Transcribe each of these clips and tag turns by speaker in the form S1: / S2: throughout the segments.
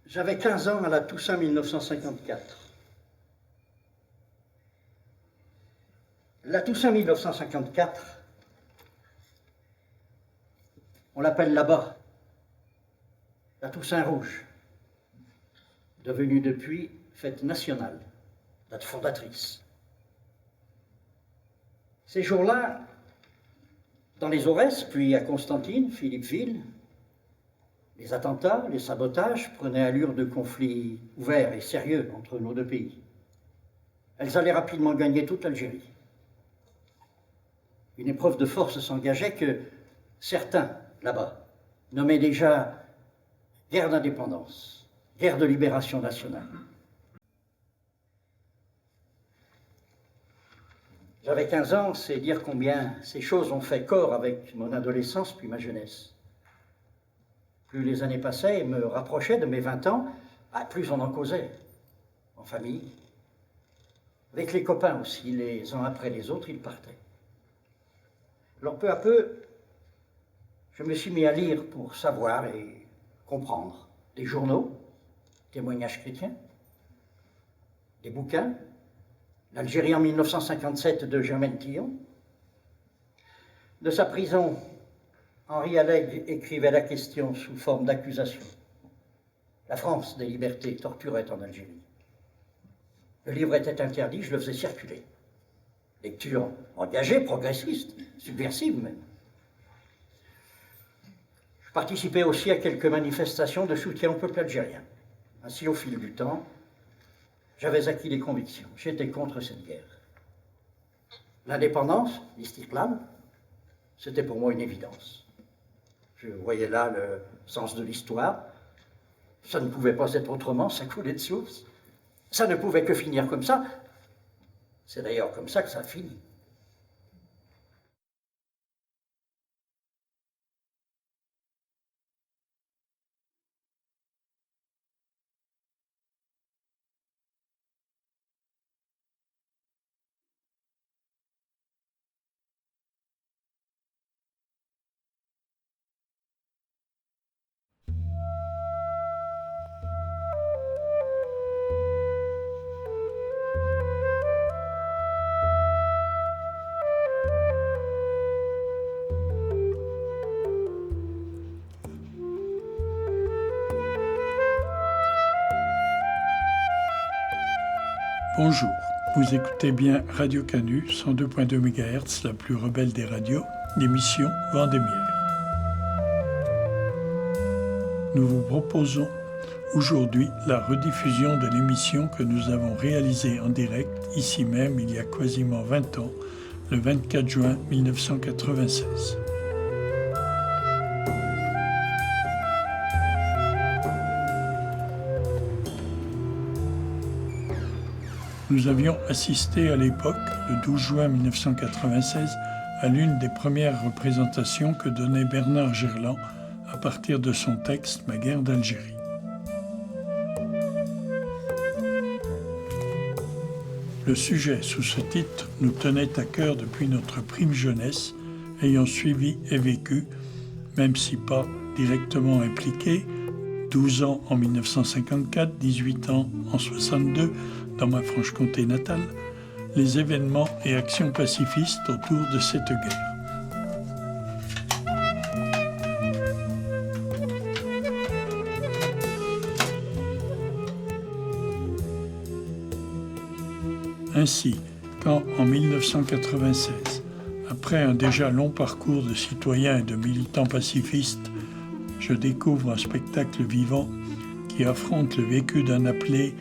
S1: J'avais 15 ans à la Toussaint 1954. La Toussaint 1954, on l'appelle là-bas la Toussaint rouge, devenue depuis fête nationale, date fondatrice. Ces jours-là, dans les Aurès, puis à Constantine, Philippeville, les attentats, les sabotages prenaient allure de conflits ouverts et sérieux entre nos deux pays. Elles allaient rapidement gagner toute l'Algérie. Une épreuve de force s'engageait que certains, là-bas, nommaient déjà guerre d'indépendance, guerre de libération nationale. J'avais 15 ans, c'est dire combien ces choses ont fait corps avec mon adolescence puis ma jeunesse. Plus les années passaient et me rapprochaient de mes 20 ans, plus on en causait, en famille. Avec les copains aussi, les uns après les autres, ils partaient. Alors peu à peu, je me suis mis à lire pour savoir et comprendre des journaux, témoignages chrétiens, des bouquins, l'Algérie en 1957 de Germaine Tillon. De sa prison, Henri Alleg écrivait la question sous forme d'accusation. La France des libertés torturait en Algérie. Le livre était interdit, je le faisais circuler. Lecture engagée, progressiste, subversive même. Je participais aussi à quelques manifestations de soutien au peuple algérien. Ainsi, au fil du temps, j'avais acquis des convictions. J'étais contre cette guerre. L'indépendance, l'istiqlal, c'était pour moi une évidence. Je voyais là le sens de l'histoire. Ça ne pouvait pas être autrement, ça coulait de source. Ça ne pouvait que finir comme ça. C'est d'ailleurs comme ça que ça finit.
S2: Bonjour, vous écoutez bien Radio Canu, 102.2 MHz, la plus rebelle des radios, l'émission Vendémiaire. Nous vous proposons aujourd'hui la rediffusion de l'émission que nous avons réalisée en direct, ici même, il y a quasiment 20 ans, le 24 juin 1996. Nous avions assisté à l'époque, le 12 juin 1996, à l'une des premières représentations que donnait Bernard Gerland à partir de son texte « Ma guerre d'Algérie ». Le sujet sous ce titre nous tenait à cœur depuis notre prime jeunesse, ayant suivi et vécu, même si pas directement impliqué, 12 ans en 1954, 18 ans en 62, dans ma Franche-Comté natale, les événements et actions pacifistes autour de cette guerre. Ainsi, quand en 1996, après un déjà long parcours de citoyen et de militant pacifiste, je découvre un spectacle vivant qui affronte le vécu d'un appelé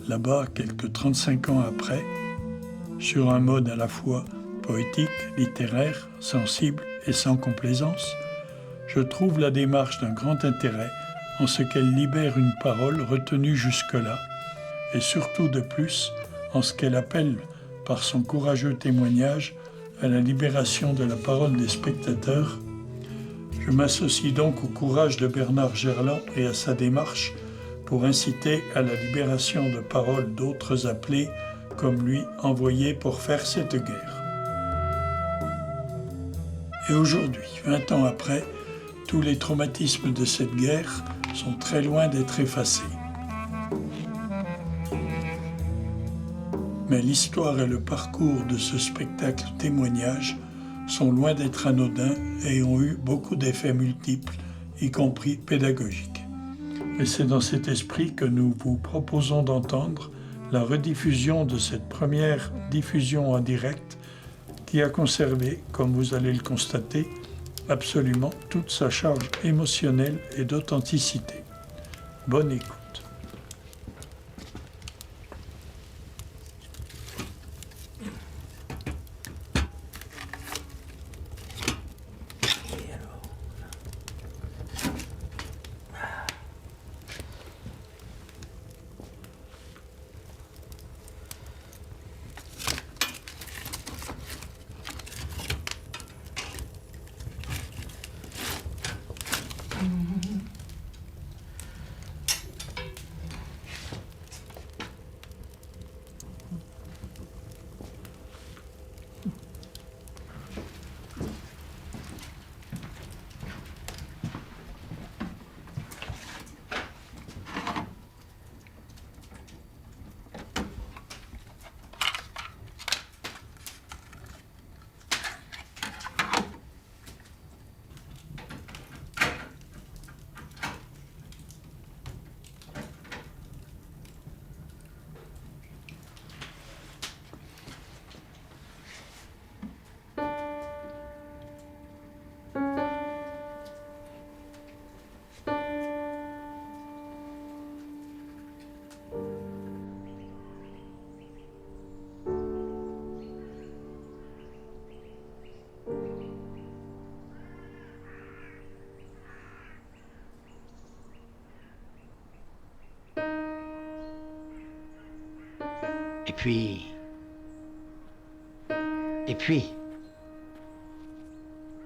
S2: là-bas, quelques 35 ans après, sur un mode à la fois poétique, littéraire, sensible et sans complaisance, je trouve la démarche d'un grand intérêt en ce qu'elle libère une parole retenue jusque-là, et surtout de plus en ce qu'elle appelle, par son courageux témoignage, à la libération de la parole des spectateurs. Je m'associe donc au courage de Bernard Gerland et à sa démarche pour inciter à la libération de paroles d'autres appelés, comme lui, envoyés pour faire cette guerre. Et aujourd'hui, 20 ans après, tous les traumatismes de cette guerre sont très loin d'être effacés. Mais l'histoire et le parcours de ce spectacle témoignage sont loin d'être anodins et ont eu beaucoup d'effets multiples, y compris pédagogiques. Et c'est dans cet esprit que nous vous proposons d'entendre la rediffusion de cette première diffusion en direct qui a conservé, comme vous allez le constater, absolument toute sa charge émotionnelle et d'authenticité. Bonne écoute.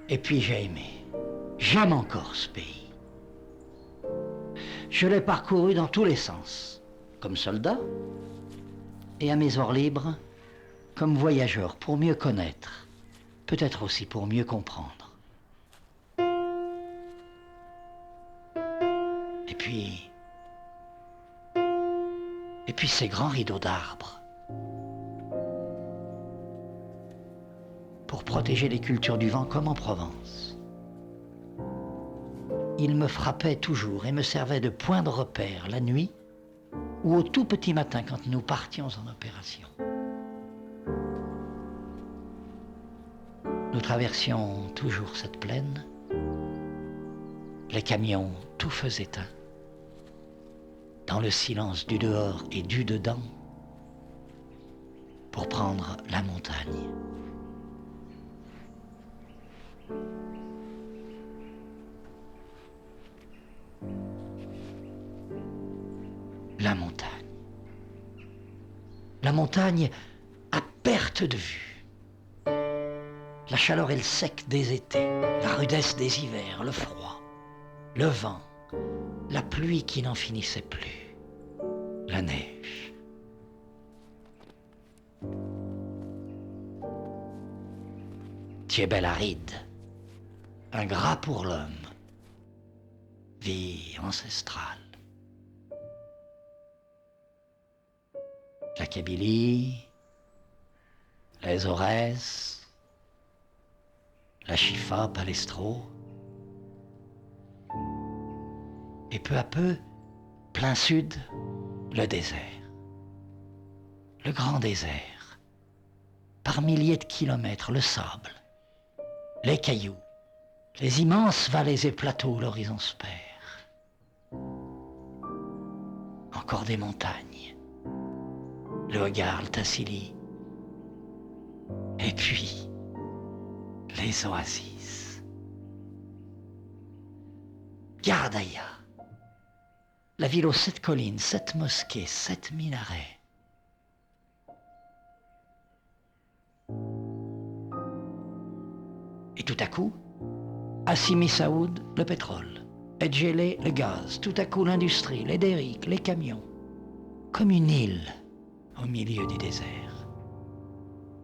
S3: Et puis j'ai aimé. J'aime encore ce pays. Je l'ai parcouru dans tous les sens, comme soldat, et à mes heures libres, comme voyageur, pour mieux connaître, peut-être aussi pour mieux comprendre. Et puis ces grands rideaux d'arbres, pour protéger les cultures du vent comme en Provence. Il me frappait toujours et me servait de point de repère la nuit ou au tout petit matin quand nous partions en opération. Nous traversions toujours cette plaine. Les camions tout feux éteints. Dans le silence du dehors et du dedans, pour prendre la montagne. La montagne. La montagne à perte de vue. La chaleur et le sec des étés, la rudesse des hivers, le froid, le vent, la pluie qui n'en finissait plus, la neige. Tiebel aride, ingrat pour l'homme, vie ancestrale. La Kabylie, les Aurès, la Chifa, Palestro. Et peu à peu, plein sud, le désert. Le grand désert. Par milliers de kilomètres, le sable, les cailloux, les immenses vallées et plateaux où l'horizon se perd. Encore des montagnes. Le Hogar, le Tassili. Et puis, les oasis. Gardaya, la ville aux 7 collines, 7 mosquées, 7 minarets. Et tout à coup, Assimi Saoud, le pétrole. Edgelé, le gaz. Tout à coup, l'industrie, les derricks, les camions. Comme une île au milieu du désert.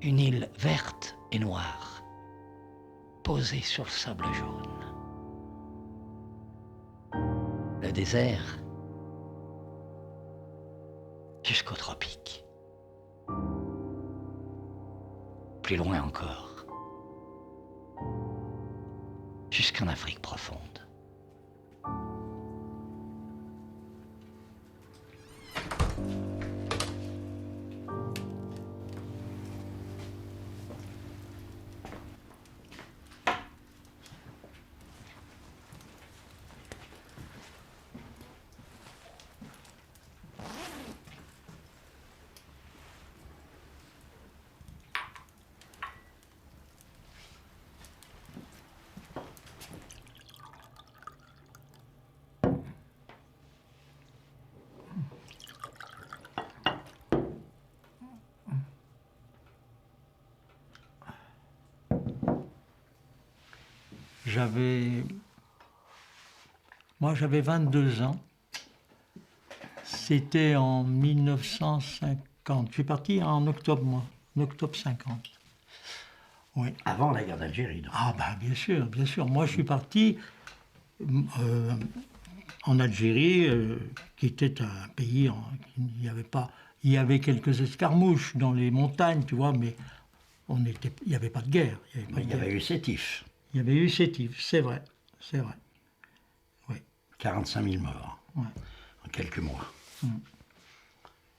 S3: Une île verte et noire, posée sur le sable jaune. Le désert, jusqu'aux tropiques. Plus loin encore, jusqu'en Afrique profonde. J'avais 22 ans. C'était en 1950. Je suis parti en octobre, moi. En octobre 50. Oui.
S4: Avant la guerre d'Algérie, donc.
S3: Ah, ben, bien sûr, bien sûr. Moi, je suis parti en Algérie, qui était un pays, il n'y avait pas... Il y avait quelques escarmouches dans les montagnes, tu vois, mais il n'y avait pas de guerre.
S4: Il y avait eu Sétif.
S3: Il y avait eu Sétif, c'est vrai, c'est vrai. Oui.
S4: 45 000 morts,
S3: Ouais.
S4: en quelques mois.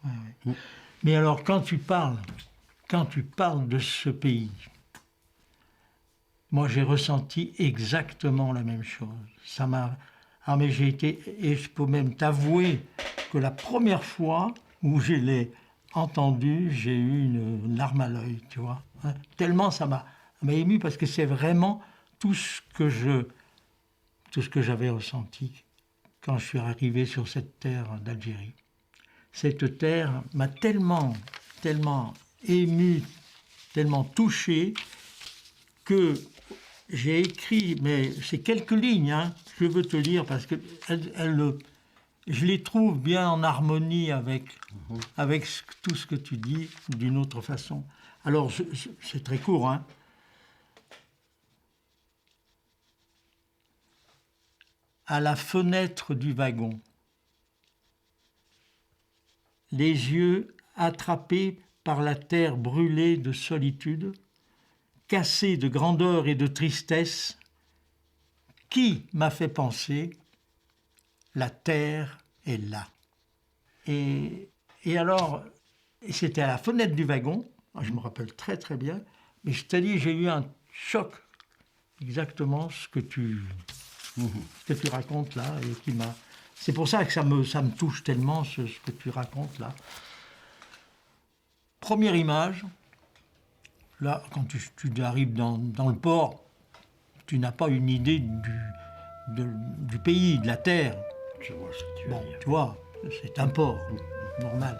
S3: Ouais. Mais alors, quand tu parles de ce pays, moi j'ai ressenti exactement la même chose. Ça m'a... Ah, mais j'ai été... Et je peux même t'avouer que la première fois où je l'ai entendu, j'ai eu une larme à l'œil, tu vois. Hein, tellement ça m'a ému, parce que c'est vraiment tout ce que j'avais ressenti quand je suis arrivé sur cette terre d'Algérie. Cette terre m'a tellement ému, tellement touché, que j'ai écrit, mais c'est quelques lignes, hein, je veux te lire, parce que je les trouve bien en harmonie avec tout ce que tu dis d'une autre façon. Alors, c'est très court, hein. À la fenêtre du wagon, les yeux attrapés par la terre brûlée de solitude, cassés de grandeur et de tristesse, qui m'a fait penser la terre est là. Et alors, c'était à la fenêtre du wagon, je me rappelle très très bien, mais je t'ai dit, j'ai eu un choc, exactement ce que tu racontes là, et qui m'a... C'est pour ça que ça me touche tellement, ce que tu racontes là. Première image, là, quand tu arrives dans le port, tu n'as pas une idée du pays, de la terre.
S4: Je vois ce que tu veux dire.
S3: Tu vois, c'est un port, normal.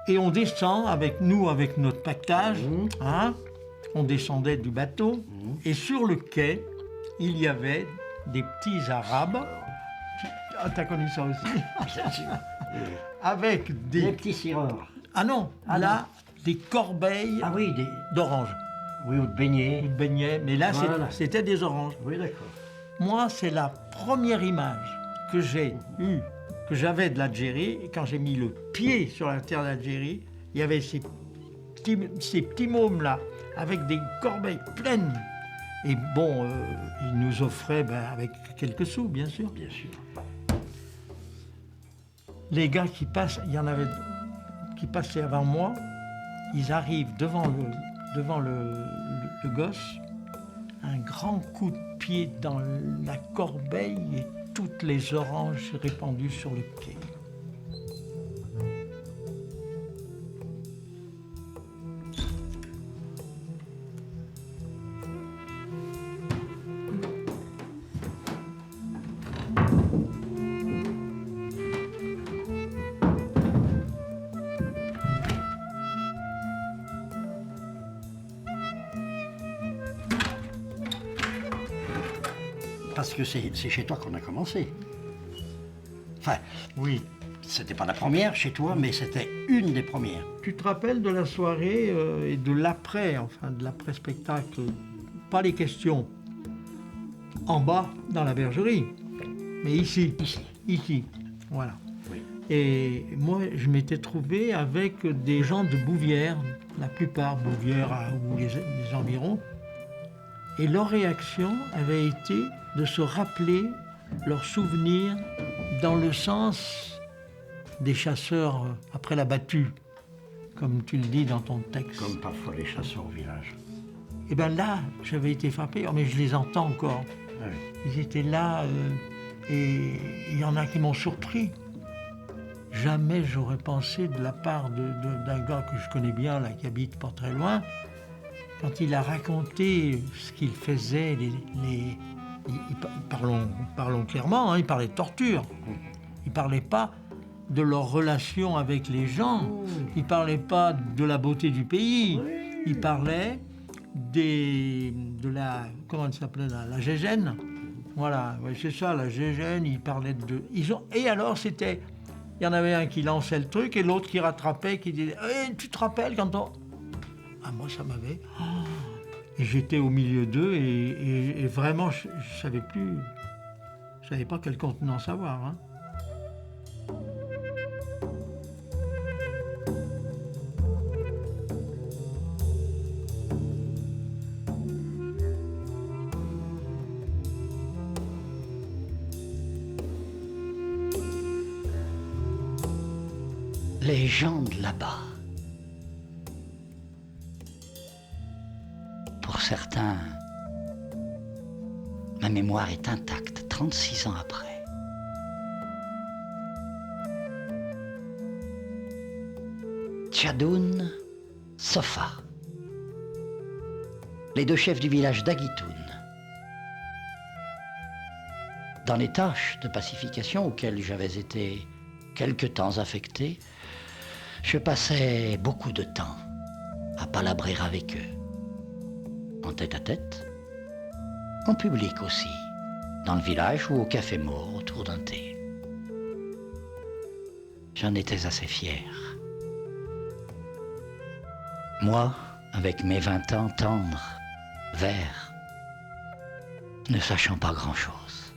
S3: Et on descend avec notre pactage, hein, on descendait du bateau, et sur le quai, il y avait des petits Arabes. Ah, t'as connu ça aussi?
S4: Bien sûr.
S3: Avec des...
S4: Les petits cireurs.
S3: Ah non, là, des corbeilles d'oranges.
S4: Oui, ou de beignets.
S3: Ou de beignets, mais là,
S4: Voilà.
S3: c'était des oranges.
S4: Oui, d'accord.
S3: Moi, c'est la première image que j'ai eue, que j'avais de l'Algérie, et quand j'ai mis le pied sur la terre d'Algérie, il y avait ces petits mômes-là, avec des corbeilles pleines. Et bon, ils nous offraient, avec quelques sous, bien sûr.
S4: Bien sûr.
S3: Les gars qui passent, il y en avait qui passaient avant moi, ils arrivent devant le gosse, un grand coup de pied dans la corbeille et toutes les oranges répandues sur le quai.
S4: Parce que c'est chez toi qu'on a commencé. Enfin,
S3: Oui.
S4: c'était pas la première chez toi, mais c'était une des premières.
S3: Tu te rappelles de la soirée et de l'après, enfin de l'après-spectacle? Pas les questions en bas, dans la bergerie, mais ici. Ici, voilà.
S4: Oui.
S5: Et moi, je m'étais trouvé avec des gens de Bouvières, la plupart Bouvières ou les environs. Et leur réaction avait été de se rappeler leurs souvenirs dans le sens des chasseurs après la battue, comme tu le dis dans ton texte.
S4: Comme parfois les chasseurs au village.
S5: Et bien là, j'avais été frappé, mais je les entends encore.
S4: Ah oui.
S5: Ils étaient là et il y en a qui m'ont surpris. Jamais j'aurais pensé de la part d'un gars que je connais bien, là, qui habite pas très loin, quand il a raconté ce qu'il faisait, parlons clairement, il parlait de torture. Il ne parlait pas de leur relation avec les gens. Il ne parlait pas de la beauté du pays. Il parlait de la... Comment elle s'appelait là, la Gégène. Voilà, ouais, c'est ça, la Gégène. Il parlait de... Et alors, c'était... Il y en avait un qui lançait le truc et l'autre qui rattrapait, qui disait hey, « Tu te rappelles quand on... » Ah, moi, ça m'avait... Et j'étais au milieu d'eux et vraiment, je ne savais plus... Je ne savais pas quel contenance avoir. Hein.
S3: Les gens de là-bas. Pour certains, ma mémoire est intacte 36 ans après. Tchadoun, Sofa. Les deux chefs du village d'Agitoun. Dans les tâches de pacification auxquelles j'avais été quelque temps affecté, je passais beaucoup de temps à palabrer avec eux, en tête-à-tête, en public aussi, dans le village ou au café mort autour d'un thé. J'en étais assez fier. Moi, avec mes 20 ans tendres, verts, ne sachant pas grand-chose,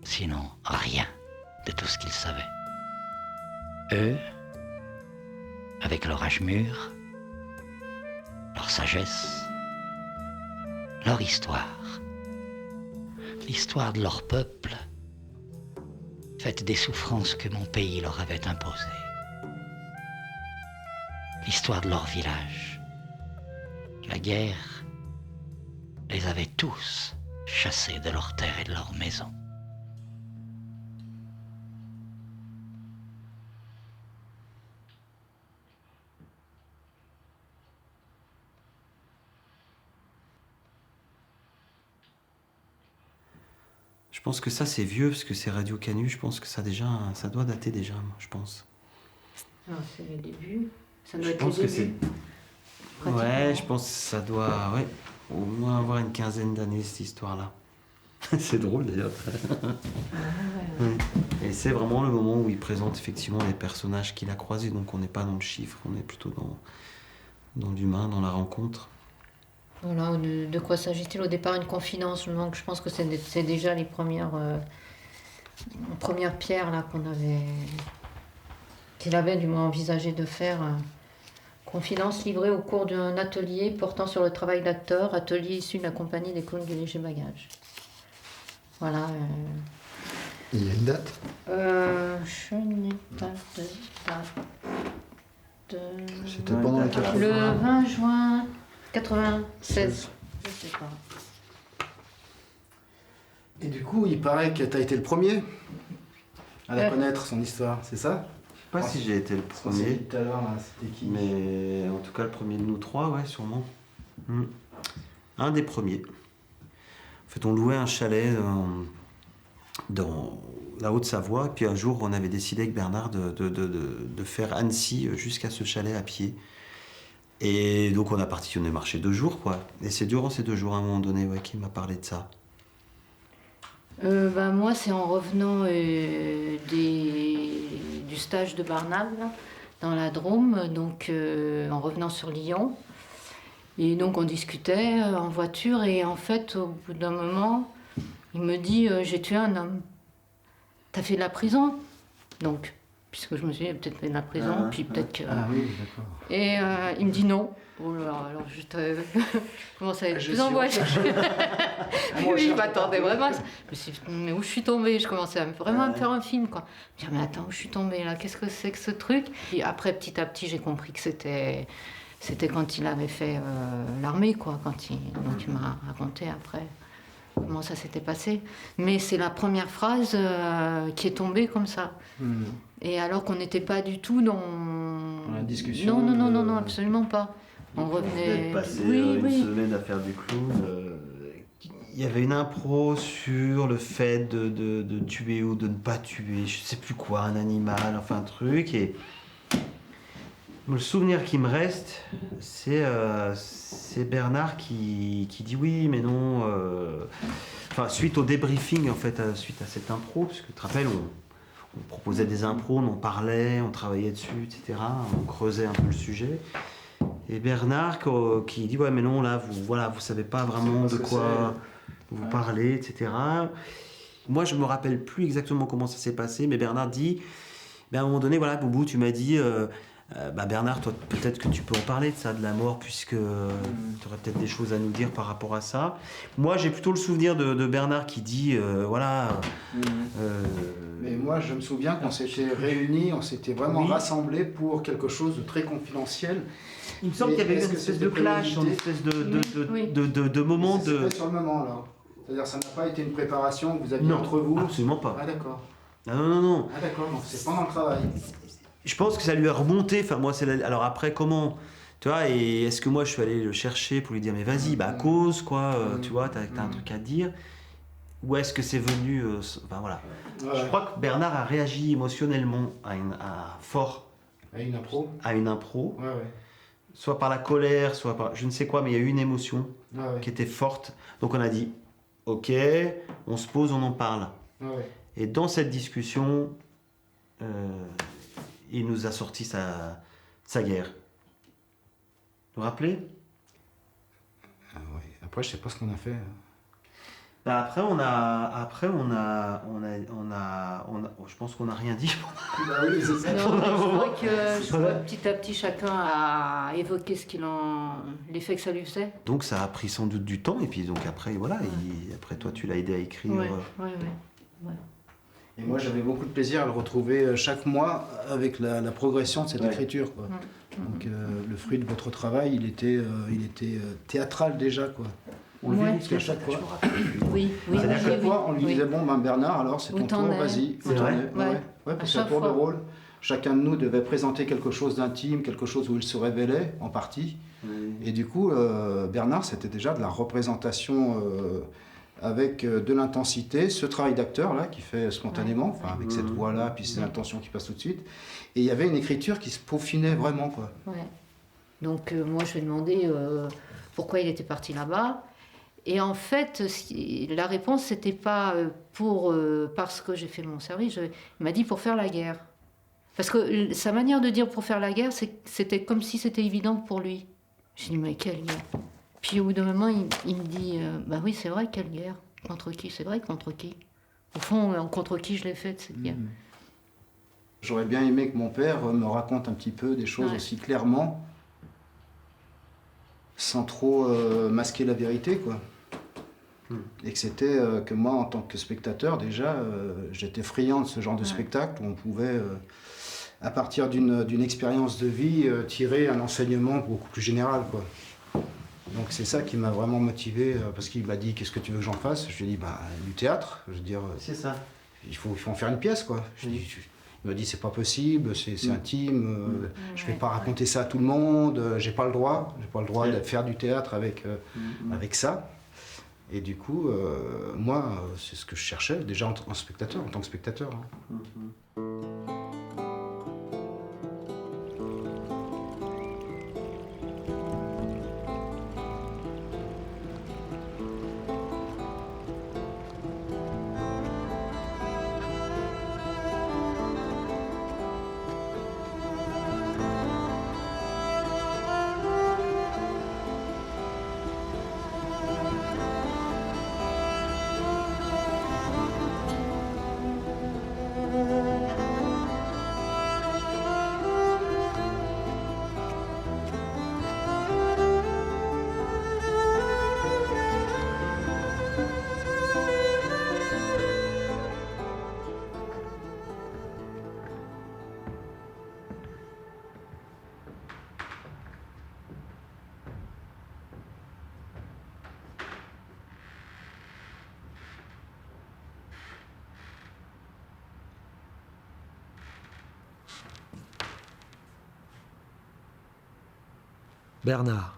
S3: sinon rien de tout ce qu'ils savaient. Eux, avec leur âge mûr, leur sagesse, leur histoire, l'histoire de leur peuple, faite des souffrances que mon pays leur avait imposées, l'histoire de leur village. La guerre les avait tous chassés de leurs terres et de leurs maisons.
S6: Je pense que ça c'est vieux parce que c'est Radio Canu, je pense que ça doit dater déjà, moi, je pense.
S7: Alors c'est le début, ça doit
S6: Je
S7: être
S6: pense
S7: le
S6: que
S7: début.
S6: Ouais, je pense que ça doit au moins avoir une quinzaine d'années cette histoire-là. C'est drôle d'ailleurs. Ouais. Et c'est vraiment le moment où il présente effectivement les personnages qu'il a croisés, donc on n'est pas dans le chiffre, on est plutôt dans l'humain, dans la rencontre.
S7: Voilà, de quoi s'agit-il au départ? Une confidence, donc je pense que c'est déjà les premières pierres là qu'il avait du moins envisagé de faire. Confidence livrée au cours d'un atelier portant sur le travail d'acteur, atelier issu de la compagnie des clowns du léger bagage. Voilà.
S8: Il y a une date?
S7: Je n'ai pas de date.
S8: C'était pendant la 80.
S7: Le 20 juin 96. Je sais pas.
S8: Et du coup, il paraît que tu as été le premier à la connaître, son histoire, c'est ça?
S6: Je sais pas si j'ai été le
S8: On s'est
S6: premier,
S8: dit tout à l'heure, là, c'était qui?
S6: mais en tout cas le premier de nous trois, ouais, sûrement. Un des premiers. En fait, on louait un chalet dans la Haute-Savoie, et puis un jour, on avait décidé avec Bernard de faire Annecy jusqu'à ce chalet à pied. Et donc, on est marché 2 jours, quoi. Et c'est durant ces 2 jours, à un moment donné, qu'il m'a parlé de ça.
S7: Moi, c'est en revenant du stage de Barnave, là, dans la Drôme, donc en revenant sur Lyon. Et donc, on discutait en voiture, et en fait, au bout d'un moment, il me dit j'ai tué un homme. T'as fait de la prison? Donc, puisque je me suis dit, peut-être peine de prison, puis peut-être que...
S8: Ah oui, d'accord.
S7: Et il me dit non. Oh là là, alors je commence à être plus angoissée. Oui, je m'attendais vraiment à ça. Je me suis dit, mais où je suis tombée? Je commençais vraiment à me faire un film, quoi. Je me dis, mais attends, où je suis tombée là? Qu'est-ce que c'est que ce truc? Puis après, petit à petit, j'ai compris que c'était quand il avait fait l'armée, quoi. Donc il m'a raconté après comment ça s'était passé. Mais c'est la première phrase qui est tombée comme ça. Et alors qu'on n'était pas du tout dans
S8: la discussion.
S7: Non, absolument pas. On revenait.
S6: Vous passé une semaine à faire du clown. Il y avait une impro sur le fait de tuer ou de ne pas tuer, je sais plus quoi, un animal, enfin un truc. Et le souvenir qui me reste, c'est Bernard qui dit oui, mais non. Enfin, suite au débriefing, en fait, suite à cette impro, parce que tu te rappelles, on proposait des impros, on en parlait, on travaillait dessus, etc. On creusait un peu le sujet. Et Bernard qui dit ouais, mais non, là, vous savez pas vraiment de quoi vous parlez, etc. Moi, je me rappelle plus exactement comment ça s'est passé, mais Bernard dit, à un moment donné, voilà, Boubou, tu m'as dit. Bernard, toi, peut-être que tu peux en parler de ça, de la mort, puisque tu aurais peut-être des choses à nous dire par rapport à ça. Moi, j'ai plutôt le souvenir de Bernard qui dit,
S8: Mais moi, je me souviens qu'on s'était réunis, on s'était vraiment rassemblés pour quelque chose de très confidentiel.
S6: Il me semble qu'il y avait une espèce de clash, une espèce de moment de...
S8: C'était sur le moment, là. C'est-à-dire, ça n'a pas été une préparation que vous aviez entre vous?
S6: Absolument pas.
S8: Ah, d'accord.
S6: Non.
S8: Ah, d'accord, donc c'est pendant le travail.
S6: Je pense que ça lui a remonté. Enfin, moi, alors après, comment, tu vois, et est-ce que moi je suis allé le chercher pour lui dire mais vas-y, à cause quoi, tu vois, t'as un truc à dire, ou est-ce que c'est venu, enfin voilà. Je crois que Bernard a réagi émotionnellement à une impro, soit par la colère, soit par je ne sais quoi, mais il y a eu une émotion qui était forte. Donc on a dit ok, on se pose, on en parle. Et dans cette discussion. Il nous a sorti sa guerre. Vous vous rappelez?
S8: Après, je sais pas ce qu'on a fait.
S6: Après, je pense qu'on n'a rien dit.
S7: Oui, c'est ça. Je crois que petit à petit, chacun a évoqué l'effet que ça lui faisait.
S6: Donc ça a pris sans doute du temps, et puis donc après, voilà, après toi, tu l'as aidé à écrire.
S7: Ouais.
S8: Et moi, j'avais beaucoup de plaisir à le retrouver chaque mois avec la progression de cette écriture, quoi. Donc, le fruit de votre travail, il était théâtral déjà, quoi. On le vit jusqu'à chaque fois.
S7: Oui.
S8: À chaque fois, on lui disait bon, Bernard, alors c'est ton tour, vas-y.
S6: C'est vrai.
S8: Ouais, parce qu'à tour de rôle, chacun de nous devait présenter quelque chose d'intime, quelque chose où il se révélait en partie. Et du coup, Bernard, c'était déjà de la représentation. Avec de l'intensité, ce travail d'acteur là qui fait spontanément, enfin avec cette voix là, puis ces intentions qui passent tout de suite. Et il y avait une écriture qui se peaufinait vraiment, quoi.
S7: Ouais. Donc moi je lui ai demandé pourquoi il était parti là-bas. Et en fait, la réponse c'était pas parce que j'ai fait mon service. Il m'a dit pour faire la guerre. Parce que sa manière de dire pour faire la guerre, c'était comme si c'était évident pour lui. J'ai dit mais quelle guerre? Puis au bout d'un moment, il me dit bah oui, c'est vrai, quelle guerre? Contre qui? C'est vrai, contre qui? Au fond, contre qui je l'ai faite, cette guerre?
S8: J'aurais bien aimé que mon père me raconte un petit peu des choses aussi clairement, sans trop masquer la vérité, quoi. Et que c'était que moi, en tant que spectateur, déjà, j'étais friand de ce genre de spectacle où on pouvait, à partir d'une expérience de vie, tirer un enseignement beaucoup plus général, quoi. Donc c'est ça qui m'a vraiment motivé, parce qu'il m'a dit qu'est-ce que tu veux que j'en fasse? Je lui ai dit du théâtre, je veux dire.
S6: C'est ça.
S8: Il faut en faire une pièce, quoi. Il m'a dit c'est pas possible, c'est intime, je vais pas raconter ça à tout le monde, j'ai pas le droit de faire du théâtre avec ça. Et du coup, moi, c'est ce que je cherchais déjà en tant que spectateur.
S9: Bernard.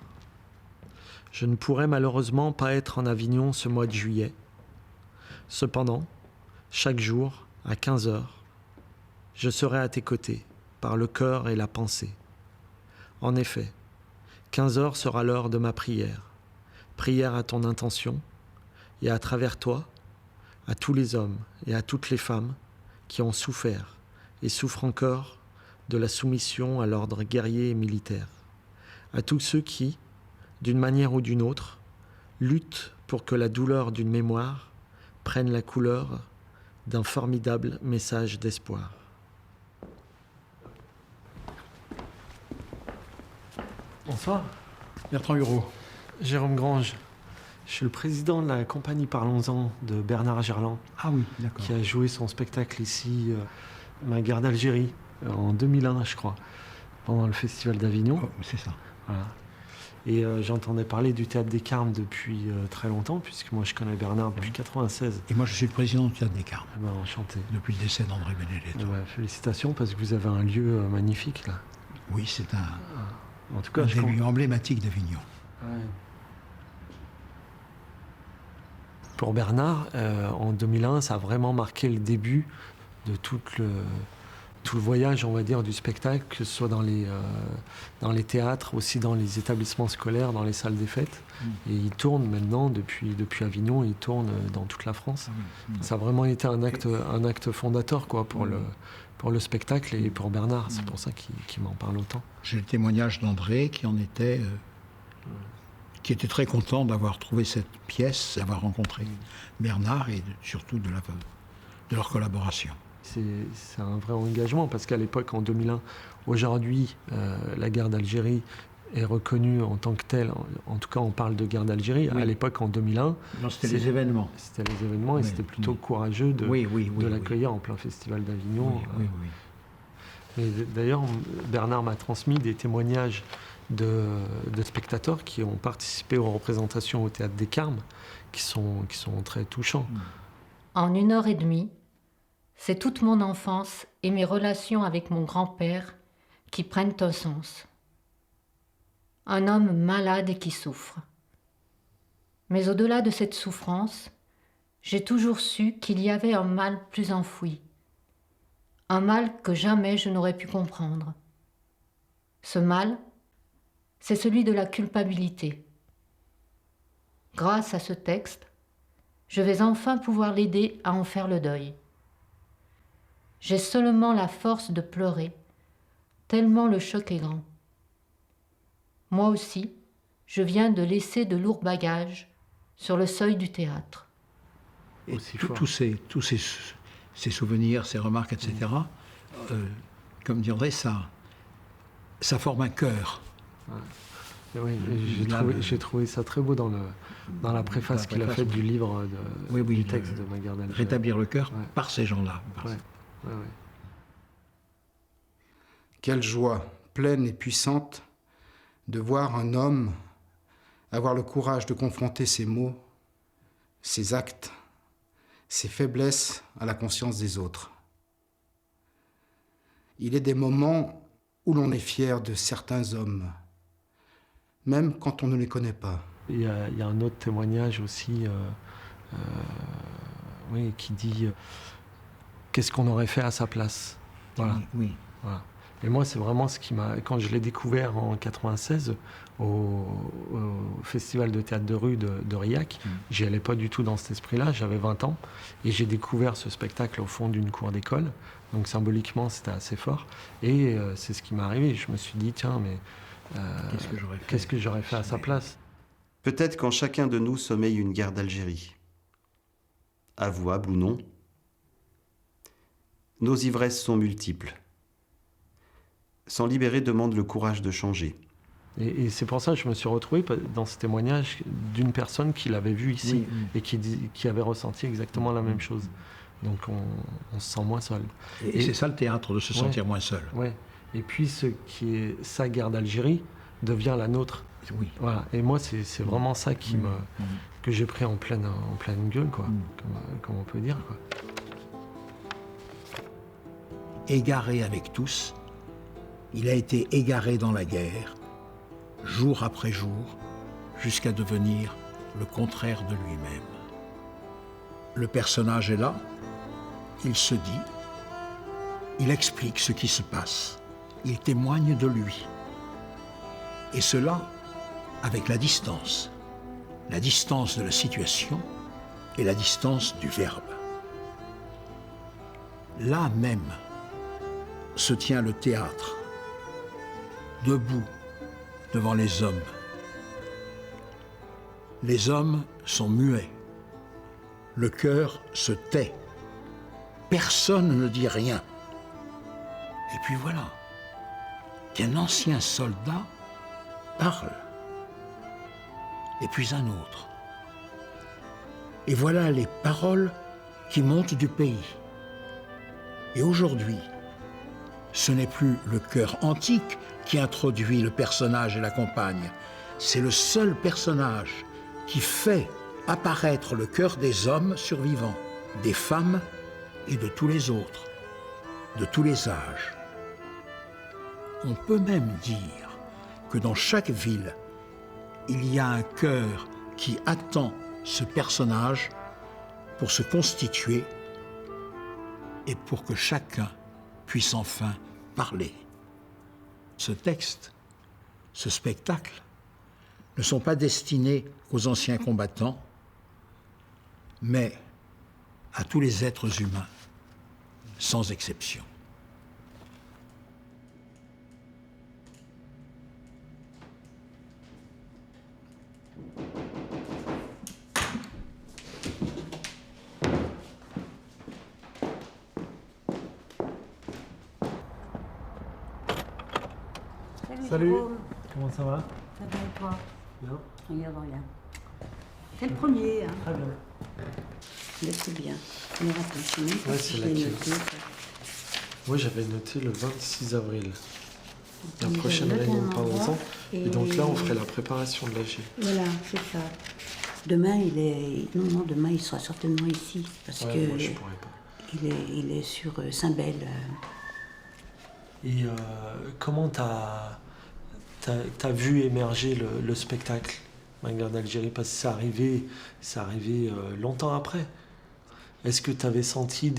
S9: Je ne pourrai malheureusement pas être en Avignon ce mois de juillet. Cependant, chaque jour, à 15h, je serai à tes côtés, par le cœur et la pensée. En effet, 15h sera l'heure de ma prière. Prière à ton intention, et à travers toi, à tous les hommes et à toutes les femmes qui ont souffert et souffrent encore de la soumission à l'ordre guerrier et militaire. À tous ceux qui, d'une manière ou d'une autre, luttent pour que la douleur d'une mémoire prenne la couleur d'un formidable message d'espoir. Bonsoir.
S4: Bertrand Hureau.
S9: Jérôme Grange. Je suis le président de la compagnie Parlons-en de Bernard Gerland.
S4: Ah oui, d'accord.
S9: Qui a joué son spectacle ici, Ma guerre d'Algérie, en 2001, je crois, pendant le Festival d'Avignon.
S4: Oh, c'est ça.
S9: Voilà. Et j'entendais parler du Théâtre des Carmes depuis très longtemps, puisque moi je connais Bernard depuis 1996.
S4: Et moi je suis le président du Théâtre des Carmes.
S9: Ben, enchanté.
S4: Depuis le décès d'André Benedetto.
S9: Ben, félicitations, parce que vous avez un lieu magnifique là.
S4: Oui, c'est un,
S9: en tout cas,
S4: un des lieux emblématiques d'Avignon.
S9: Ouais. Pour Bernard, en 2001, ça a vraiment marqué le début de tout le voyage, on va dire, du spectacle, que ce soit dans les théâtres, aussi dans les établissements scolaires, dans les salles des fêtes. Et il tourne maintenant, depuis Avignon, il tourne dans toute la France. Ça a vraiment été un acte fondateur quoi, pour le spectacle et pour Bernard. C'est pour ça qu'il m'en parle autant.
S4: J'ai le témoignage d'André qui en était... qui était très content d'avoir trouvé cette pièce, d'avoir rencontré Bernard et surtout de leur collaboration.
S9: C'est un vrai engagement parce qu'à l'époque, en 2001, aujourd'hui, la guerre d'Algérie est reconnue en tant que telle. En tout cas, on parle de guerre d'Algérie. Oui. À l'époque, en 2001...
S4: Non, c'était les événements.
S9: C'était les événements et c'était plutôt courageux de l'accueillir en plein Festival d'Avignon. Mais d'ailleurs, Bernard m'a transmis des témoignages de spectateurs qui ont participé aux représentations au Théâtre des Carmes, qui sont très touchants.
S7: En 1h30, c'est toute mon enfance et mes relations avec mon grand-père qui prennent un sens. Un homme malade et qui souffre. Mais au-delà de cette souffrance, j'ai toujours su qu'il y avait un mal plus enfoui. Un mal que jamais je n'aurais pu comprendre. Ce mal, c'est celui de la culpabilité. Grâce à ce texte, je vais enfin pouvoir l'aider à en faire le deuil. J'ai seulement la force de pleurer, tellement le choc est grand. Moi aussi, je viens de laisser de lourds bagages sur le seuil du théâtre.
S4: Et tous ces souvenirs, ces remarques, etc., comme dirait ça forme un cœur.
S9: Oui, j'ai trouvé ça très beau dans la préface qu'il a faite du livre, du texte de Ma guerre d'Algérie.
S4: Rétablir le cœur par ces gens-là.
S8: Quelle joie pleine et puissante de voir un homme avoir le courage de confronter ses mots, ses actes, ses faiblesses à la conscience des autres. Il est des moments où l'on est fier de certains hommes, même quand on ne les connaît pas.
S9: Il y a un autre témoignage aussi qui dit qu'est-ce qu'on aurait fait à sa place. Voilà.
S4: Oui.
S9: Voilà. Et moi, c'est vraiment ce qui m'a... Quand je l'ai découvert en 96 au Festival de théâtre de rue de Riac, j'y allais pas du tout dans cet esprit-là, j'avais 20 ans, et j'ai découvert ce spectacle au fond d'une cour d'école, donc symboliquement, c'était assez fort, et c'est ce qui m'est arrivé. Je me suis dit, tiens, mais qu'est-ce que j'aurais fait à sa place ?
S6: Peut-être qu'en chacun de nous sommeille une guerre d'Algérie. Avouable ou non, nos ivresses sont multiples. S'en libérer demande le courage de changer.
S9: Et c'est pour ça que je me suis retrouvé dans ce témoignage d'une personne qui l'avait vu ici et qui avait ressenti exactement la même chose. Donc on se sent moins seul.
S4: Et c'est ça le théâtre, de se sentir moins seul.
S9: Ouais. Et puis ce qui est sa guerre d'Algérie devient la nôtre.
S4: Oui.
S9: Voilà. Et moi, c'est vraiment ça que j'ai pris en pleine gueule, quoi. Comme on peut dire, quoi.
S4: Égaré avec tous, il a été égaré dans la guerre, jour après jour, jusqu'à devenir le contraire de lui-même. Le personnage est là, il se dit, il explique ce qui se passe, il témoigne de lui. Et cela avec la distance de la situation et la distance du verbe. Là même se tient le théâtre, debout devant les hommes. Les hommes sont muets, le cœur se tait, personne ne dit rien. Et puis voilà, qu'un ancien soldat parle, et puis un autre. Et voilà les paroles qui montent du pays. Et aujourd'hui, ce n'est plus le chœur antique qui introduit le personnage et l'accompagne, c'est le seul personnage qui fait apparaître le cœur des hommes survivants, des femmes et de tous les autres, de tous les âges. On peut même dire que dans chaque ville, il y a un chœur qui attend ce personnage pour se constituer et pour que chacun puisse enfin parler. Ce texte, ce spectacle, ne sont pas destinés aux anciens combattants, mais à tous les êtres humains, sans exception.
S9: Salut. Comment ça va?
S10: Ça va et toi?
S9: Bien.
S10: Regarde, regarde. C'est le premier, hein.
S9: Très bien.
S10: C'est bien. Alors attends, je sais même pas
S9: Ouais,
S10: si
S9: c'est
S10: je l'ai
S9: laquelle?
S10: noté.
S9: Moi, j'avais noté le 26 avril. La
S10: Mais
S9: prochaine
S10: j'avais noté
S9: réunion
S10: un
S9: de parlons-en.
S10: endroit,
S9: Et donc là, on ferait la préparation de l'AG.
S10: Voilà, c'est ça. Demain, il est... Non, demain, il sera certainement ici. Parce
S9: Ouais,
S10: que
S9: moi, je pourrais pas.
S10: il est sur Saint-Bel.
S9: Et comment t'as vu émerger le spectacle, Ma guerre d'Algérie? Parce que c'est arrivé longtemps après. Est-ce que tu avais senti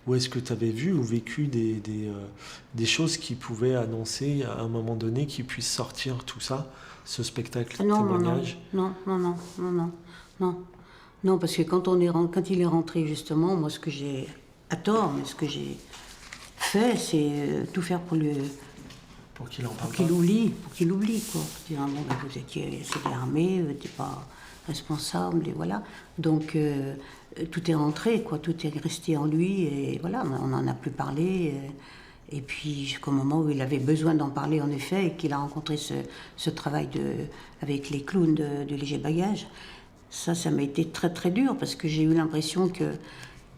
S9: ou est-ce que tu avais vu ou vécu des choses qui pouvaient annoncer à un moment donné qu'il puisse sortir tout ça, ce spectacle témoignage?
S10: Non, parce que quand il est rentré justement, moi ce que j'ai, à tort, mais ce que j'ai fait, c'est tout faire pour
S9: qu'il en parle,
S10: pour qu'il oublie, quoi. Dire, bon, ben, vous étiez armé, vous n'étiez pas responsable, et voilà. Donc tout est rentré, quoi, tout est resté en lui, et voilà, on n'en a plus parlé. Et puis jusqu'au moment où il avait besoin d'en parler, en effet, et qu'il a rencontré ce travail avec les clowns de Léger Bagage, ça m'a été très très dur, parce que j'ai eu l'impression que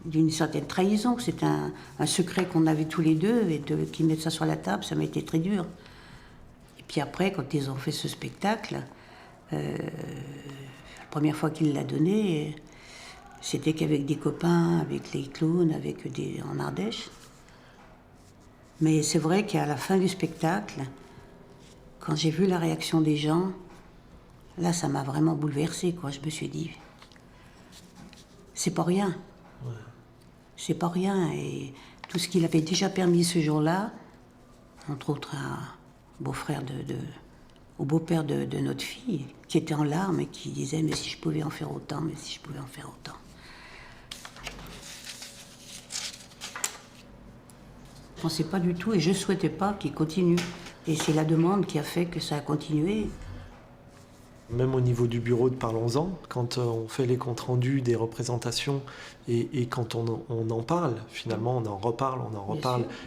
S10: d'une certaine trahison, que c'était un secret qu'on avait tous les deux, et qu'ils mettent ça sur la table, ça m'a été très dur. Et puis après, quand ils ont fait ce spectacle, la première fois qu'il l'a donné, c'était qu'avec des copains, avec les clowns, en Ardèche. Mais c'est vrai qu'à la fin du spectacle, quand j'ai vu la réaction des gens, là, ça m'a vraiment bouleversée, quoi. Je me suis dit, c'est pas rien.
S9: Ouais.
S10: C'est pas rien. Et tout ce qu'il avait déjà permis ce jour-là, entre autres au beau-père de notre fille, qui était en larmes et qui disait, mais si je pouvais en faire autant, mais si je pouvais en faire autant. Je pensais pas du tout et je souhaitais pas qu'il continue. Et c'est la demande qui a fait que ça a continué.
S9: Même au niveau du bureau de Parlons-en, quand on fait les comptes rendus des représentations et quand on en parle, finalement on en reparle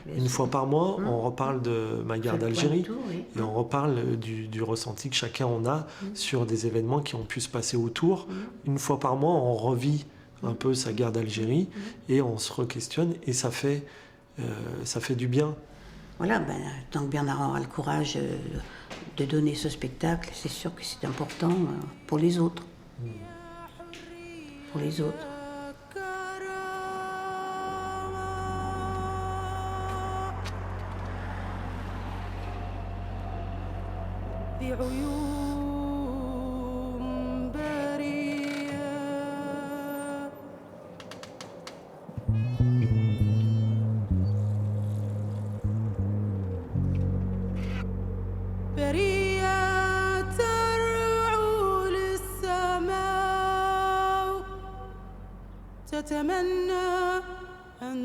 S9: bien sûr, fois par mois, on reparle de Ma guerre d'Algérie,
S10: oui.
S9: Et on reparle du ressenti que chacun en a sur des événements qui ont pu se passer autour. Une fois par mois, on revit un peu sa guerre d'Algérie et on se re-questionne et ça fait du bien.
S10: Voilà, tant que Bernard aura le courage de donner ce spectacle, c'est sûr que c'est important pour les autres. Pour les autres.
S11: بعيون برية برية ترعو للسماء تتمنى أن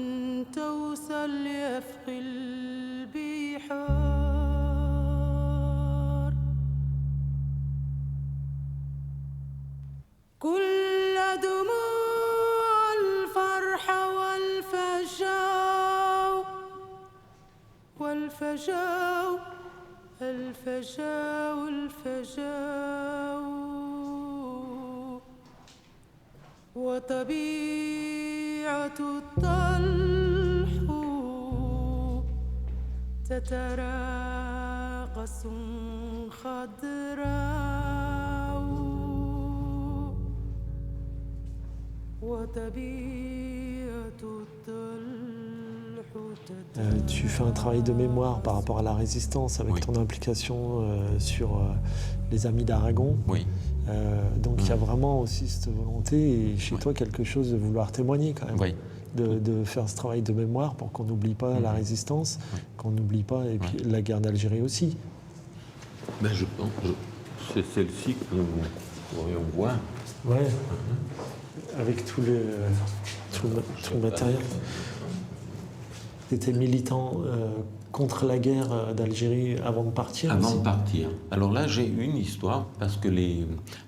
S11: توصل لأفق البحار كل دموع الفرح والفجاء الفجاء وطبيعة الطلح تتراقص خضراء وطبيعة الطلح
S9: Tu fais un travail de mémoire par rapport à la résistance avec ton implication sur les Amis d'Aragon.
S12: Oui.
S9: Donc il y a vraiment aussi cette volonté et chez toi quelque chose de vouloir témoigner quand même.
S12: Oui.
S9: De faire ce travail de mémoire pour qu'on n'oublie pas la résistance, qu'on n'oublie pas et puis la guerre d'Algérie aussi.
S12: Ben je pense que c'est celle-ci que nous pourrions voir.
S9: Ouais. Avec tout le matériel. Tu étais militant contre la guerre d'Algérie avant de partir
S12: Avant
S9: aussi.
S12: de partir. Alors là, j'ai une histoire parce que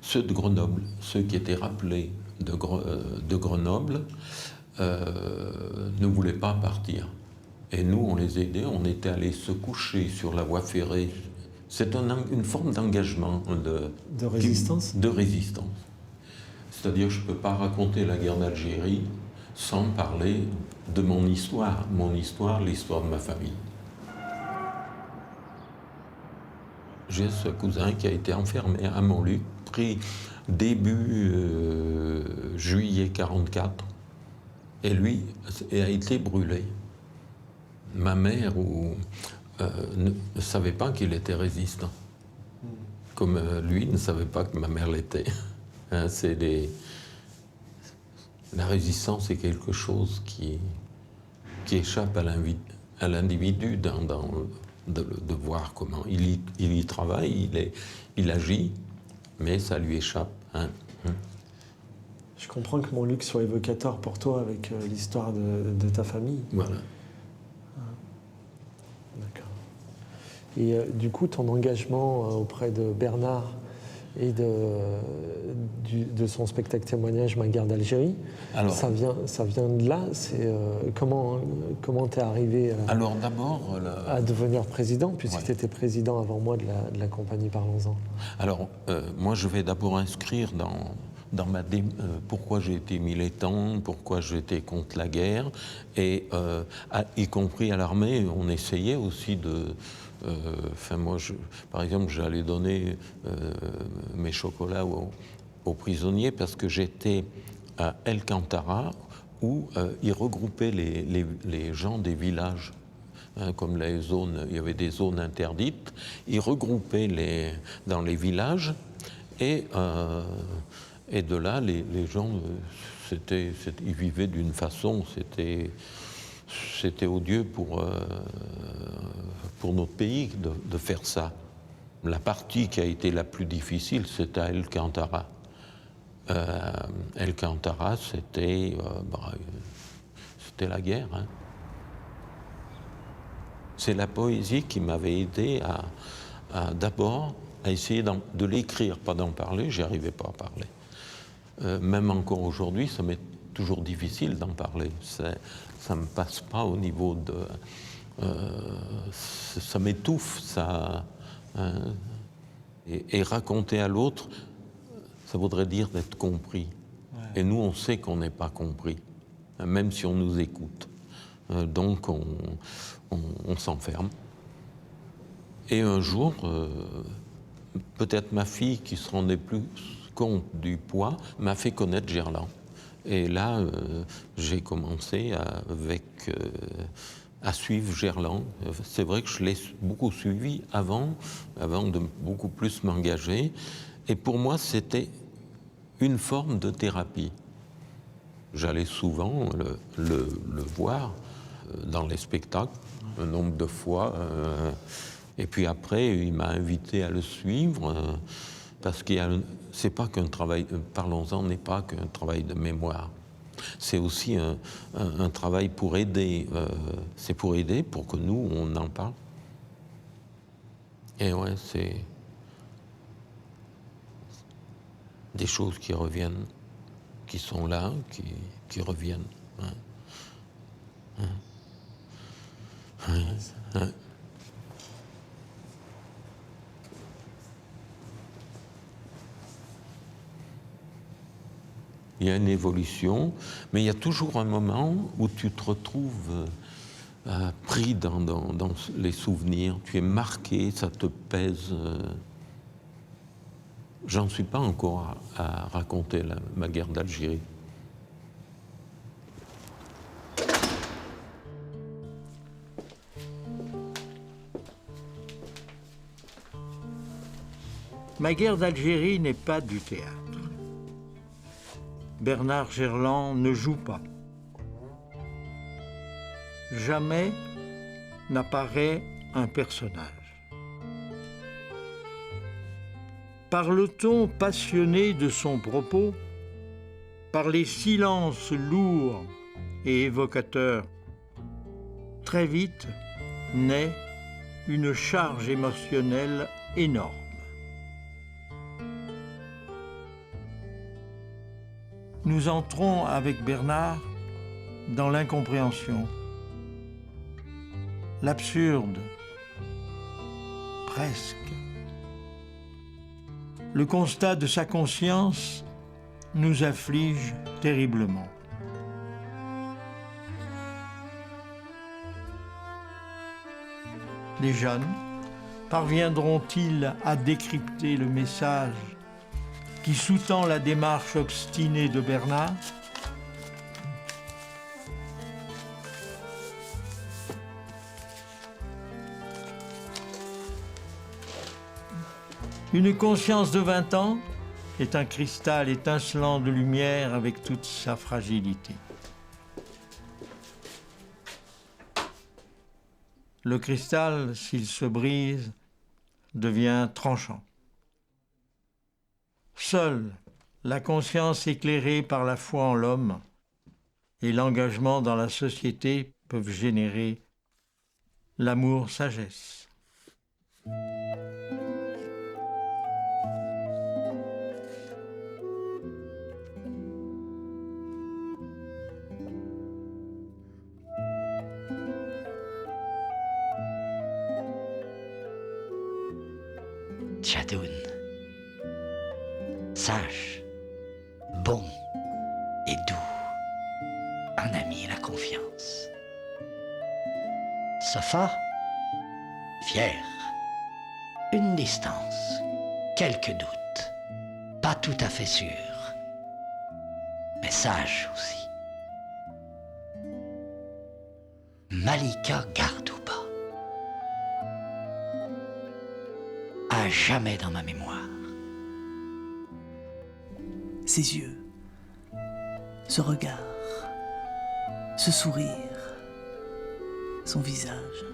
S12: ceux de Grenoble, ceux qui étaient rappelés de Grenoble, ne voulaient pas partir. Et nous, on les aidait, on était allés se coucher sur la voie ferrée. C'est une forme d'engagement.
S9: De résistance.
S12: De résistance. C'est-à-dire, je ne peux pas raconter la guerre d'Algérie sans parler de mon histoire, l'histoire de ma famille. J'ai ce cousin qui a été enfermé à Montluc, pris début juillet 1944, et lui a été brûlé. Ma mère ne savait pas qu'il était résistant, comme lui ne savait pas que ma mère l'était. Hein, la résistance est quelque chose qui échappe à l'individu de voir comment il y travaille, il agit, mais ça lui échappe. Hein.
S9: Je comprends que Montluc soit évocateur pour toi avec l'histoire de ta famille.
S12: Voilà.
S9: D'accord. Et du coup, ton engagement auprès de Bernard et de son spectacle témoignage Ma guerre d'Algérie, ça vient de là. Comment t'es arrivé à devenir président, puisque tu étais président avant moi de la compagnie Parlons-en.
S12: Alors, moi, je vais d'abord inscrire dans ma pourquoi j'ai été militant, pourquoi j'étais contre la guerre, et y compris à l'armée, on essayait aussi de... par exemple, j'allais donner mes chocolats aux prisonniers parce que j'étais à El Cantara où ils regroupaient les gens des villages. Hein, comme il y avait des zones interdites, ils regroupaient dans les villages et de là, les gens, ils vivaient d'une façon, c'était odieux pour notre pays de faire ça. La partie qui a été la plus difficile, c'était à El Cantara. El Cantara, c'était la guerre. Hein. C'est la poésie qui m'avait aidé d'abord à essayer de l'écrire, pas d'en parler, j'y arrivais pas à parler. Même encore aujourd'hui, ça m'est toujours difficile d'en parler. Ça me passe pas au niveau de... ça m'étouffe, ça... Hein, et raconter à l'autre, ça voudrait dire d'être compris. Ouais. Et nous, on sait qu'on n'est pas compris, hein, même si on nous écoute. Donc, on s'enferme. Et un jour, peut-être ma fille, qui se rendait plus compte du poids, m'a fait connaître Gerland. Et là, j'ai commencé avec à suivre Gerland. C'est vrai que je l'ai beaucoup suivi avant de beaucoup plus m'engager. Et pour moi, c'était une forme de thérapie. J'allais souvent le voir dans les spectacles, un nombre de fois. Et puis après, il m'a invité à le suivre, parce c'est pas qu'un travail, parlons-en, n'est pas qu'un travail de mémoire. C'est aussi un travail pour aider. C'est pour aider, pour que nous, on en parle. Et ouais, c'est des choses qui reviennent, qui sont là, qui reviennent. Ouais. Ouais. Ouais. Il y a une évolution, mais il y a toujours un moment où tu te retrouves pris dans les souvenirs, tu es marqué, ça te pèse. J'en suis pas encore à raconter ma guerre d'Algérie.
S5: Ma guerre d'Algérie n'est pas du théâtre. Bernard Gerland ne joue pas. Jamais n'apparaît un personnage. Par le ton passionné de son propos, par les silences lourds et évocateurs, très vite naît une charge émotionnelle énorme. Nous entrons avec Bernard dans l'incompréhension, l'absurde, presque. Le constat de sa conscience nous afflige terriblement. Les jeunes parviendront-ils à décrypter le message qui sous-tend la démarche obstinée de Bernard? Une conscience de 20 ans est un cristal étincelant de lumière avec toute sa fragilité. Le cristal, s'il se brise, devient tranchant. Seule la conscience éclairée par la foi en l'homme et l'engagement dans la société peuvent générer l'amour-sagesse.
S3: Tchadoun, sage, bon et doux, un ami, la confiance. Safa, fier, une distance, quelques doutes, pas tout à fait sûr, mais sage aussi. Malika Gardouba, à jamais dans ma mémoire.
S13: Ses yeux, ce regard, ce sourire, son visage,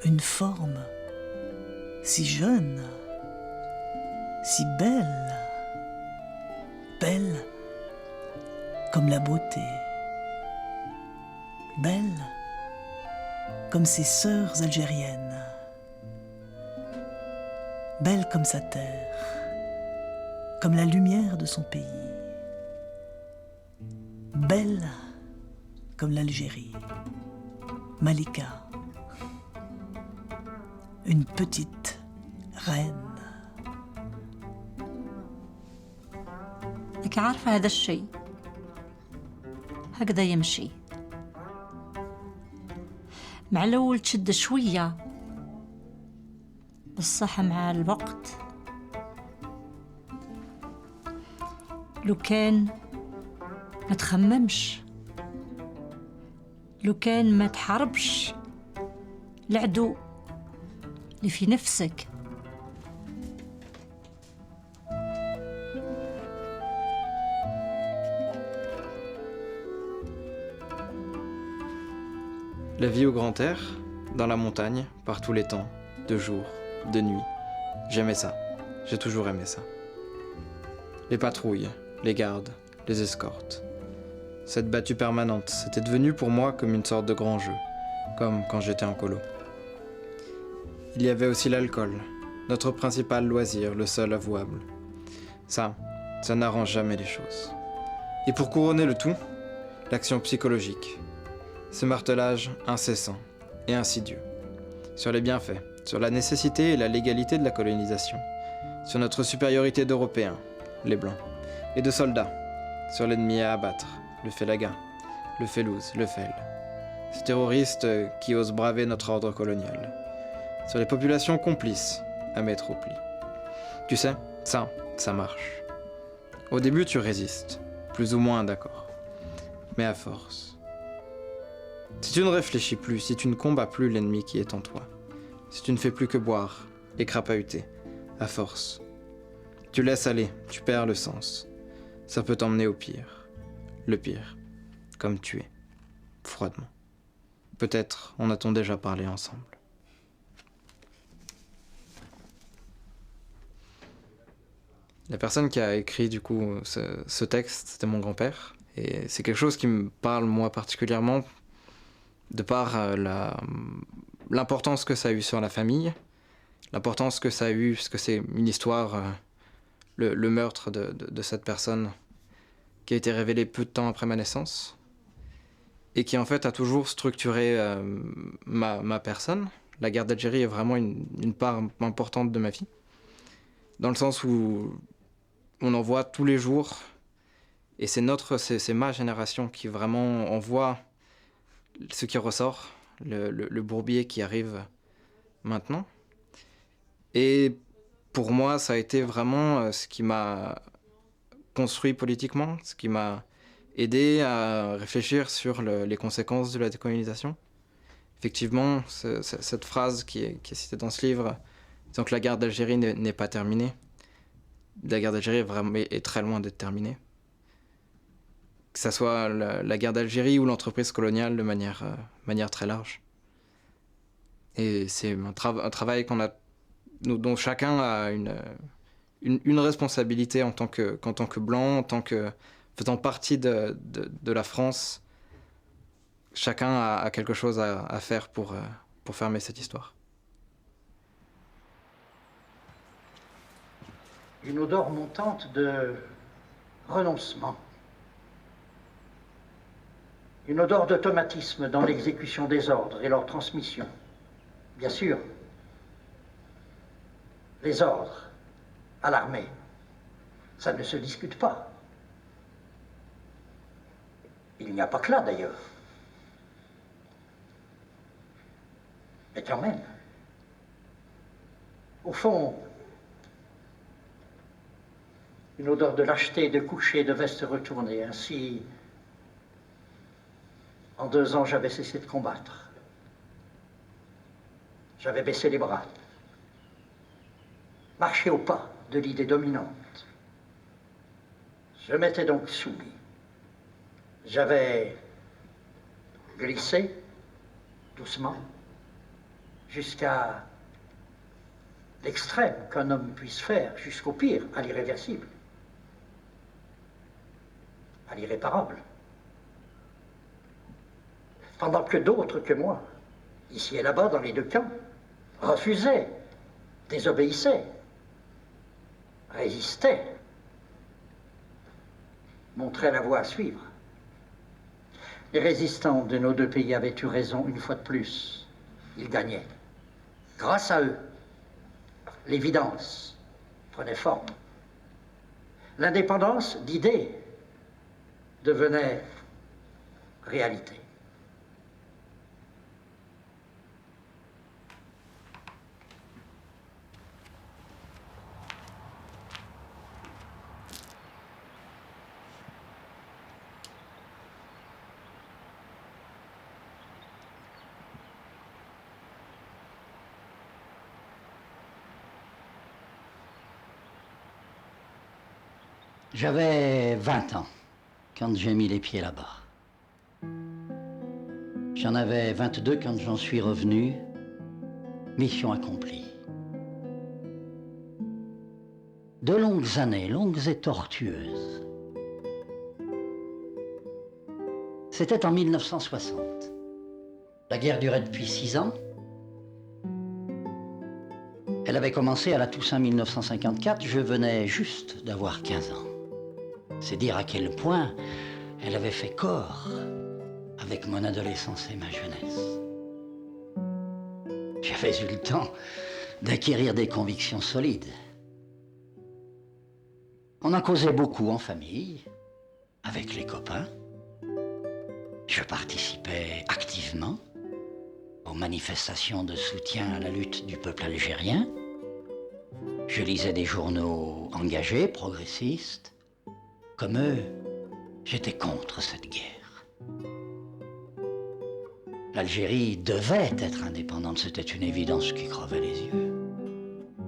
S13: une forme si jeune, si belle, belle comme la beauté, belle comme ses sœurs algériennes, belle comme sa terre, comme la lumière de son pays, belle comme l'Algérie, Malika, une petite reine.
S14: لك عارفة هذا الشيء هكذا يمشي، مع الأول تشد شوية بصح مع الوقت لو كان ما تخممش لو كان ما تحاربش العدو اللي في نفسك.
S15: La vie au grand air, dans la montagne, par tous les temps, de jour, de nuit. J'aimais ça. J'ai toujours aimé ça. Les patrouilles, les gardes, les escortes. Cette battue permanente, c'était devenu pour moi comme une sorte de grand jeu, comme quand j'étais en colo. Il y avait aussi l'alcool, notre principal loisir, le seul avouable. Ça n'arrange jamais les choses. Et pour couronner le tout, l'action psychologique. Ce martelage incessant et insidieux sur les bienfaits, sur la nécessité et la légalité de la colonisation, sur notre supériorité d'Européens, les Blancs, et de soldats, sur l'ennemi à abattre, le Félaga, le Félouz, le Fel, ces terroristes qui osent braver notre ordre colonial, sur les populations complices à mettre au pli. Tu sais, ça marche. Au début, tu résistes, plus ou moins d'accord, mais à force. Si tu ne réfléchis plus, si tu ne combats plus l'ennemi qui est en toi, si tu ne fais plus que boire et crapahuter, à force, tu laisses aller, tu perds le sens. Ça peut t'emmener au pire. Le pire, comme tuer, froidement. Peut-être en a-t-on déjà parlé ensemble. La personne qui a écrit du coup ce texte, c'était mon grand-père. Et c'est quelque chose qui me parle moi particulièrement de par l'importance que ça a eu sur la famille, l'importance que ça a eu, parce que c'est une histoire, le meurtre de cette personne qui a été révélé peu de temps après ma naissance, et qui en fait a toujours structuré ma personne. La guerre d'Algérie est vraiment une part importante de ma vie, dans le sens où on en voit tous les jours, et c'est ma génération qui vraiment en voit ce qui ressort, le bourbier qui arrive maintenant. Et pour moi, ça a été vraiment ce qui m'a construit politiquement, ce qui m'a aidé à réfléchir sur les conséquences de la décolonisation. Effectivement, cette phrase qui est citée dans ce livre, disant que la guerre d'Algérie n'est pas terminée, la guerre d'Algérie est très loin d'être terminée. Que ce soit la guerre d'Algérie ou l'entreprise coloniale de manière très large. Et c'est un travail dont chacun a une responsabilité en tant que blanc, en tant que faisant partie de la France. Chacun a quelque chose à faire pour fermer cette histoire.
S1: Une odeur montante de renoncement. Une odeur d'automatisme dans l'exécution des ordres et leur transmission. Bien sûr, les ordres à l'armée, ça ne se discute pas. Il n'y a pas que là, d'ailleurs. Mais quand même, au fond, une odeur de lâcheté, de coucher, de veste retournée. Ainsi, en 2 ans, j'avais cessé de combattre. J'avais baissé les bras, marché au pas de l'idée dominante. Je m'étais donc soumis. J'avais glissé, doucement, jusqu'à l'extrême qu'un homme puisse faire, jusqu'au pire, à l'irréversible, à l'irréparable. Pendant que d'autres que moi, ici et là-bas, dans les 2 camps, refusaient, désobéissaient, résistaient, montraient la voie à suivre. Les résistants de nos 2 pays avaient eu raison une fois de plus. Ils gagnaient. Grâce à eux, l'évidence prenait forme. L'indépendance d'idées devenait réalité.
S3: J'avais 20 ans quand j'ai mis les pieds là-bas. J'en avais 22 quand j'en suis revenu. Mission accomplie. De longues années, longues et tortueuses. C'était en 1960. La guerre durait depuis 6 ans. Elle avait commencé à la Toussaint 1954. Je venais juste d'avoir 15 ans. C'est dire à quel point elle avait fait corps avec mon adolescence et ma jeunesse. J'avais eu le temps d'acquérir des convictions solides. On en causait beaucoup en famille, avec les copains. Je participais activement aux manifestations de soutien à la lutte du peuple algérien. Je lisais des journaux engagés, progressistes. Comme eux, j'étais contre cette guerre. L'Algérie devait être indépendante, c'était une évidence qui crevait les yeux.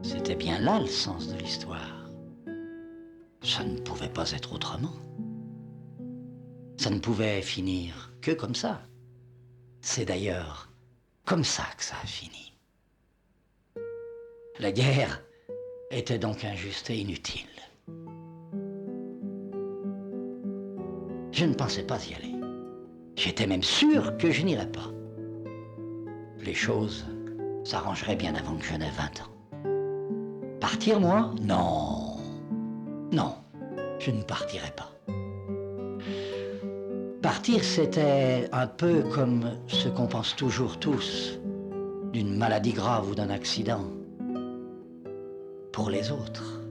S3: C'était bien là le sens de l'histoire. Ça ne pouvait pas être autrement. Ça ne pouvait finir que comme ça. C'est d'ailleurs comme ça que ça a fini. La guerre était donc injuste et inutile. Je ne pensais pas y aller. J'étais même sûr que je n'irais pas. Les choses s'arrangeraient bien avant que je n'aie 20 ans. Partir, moi? Non. Non, je ne partirais pas. Partir, c'était un peu comme ce qu'on pense toujours tous, d'une maladie grave ou d'un accident. Pour les autres.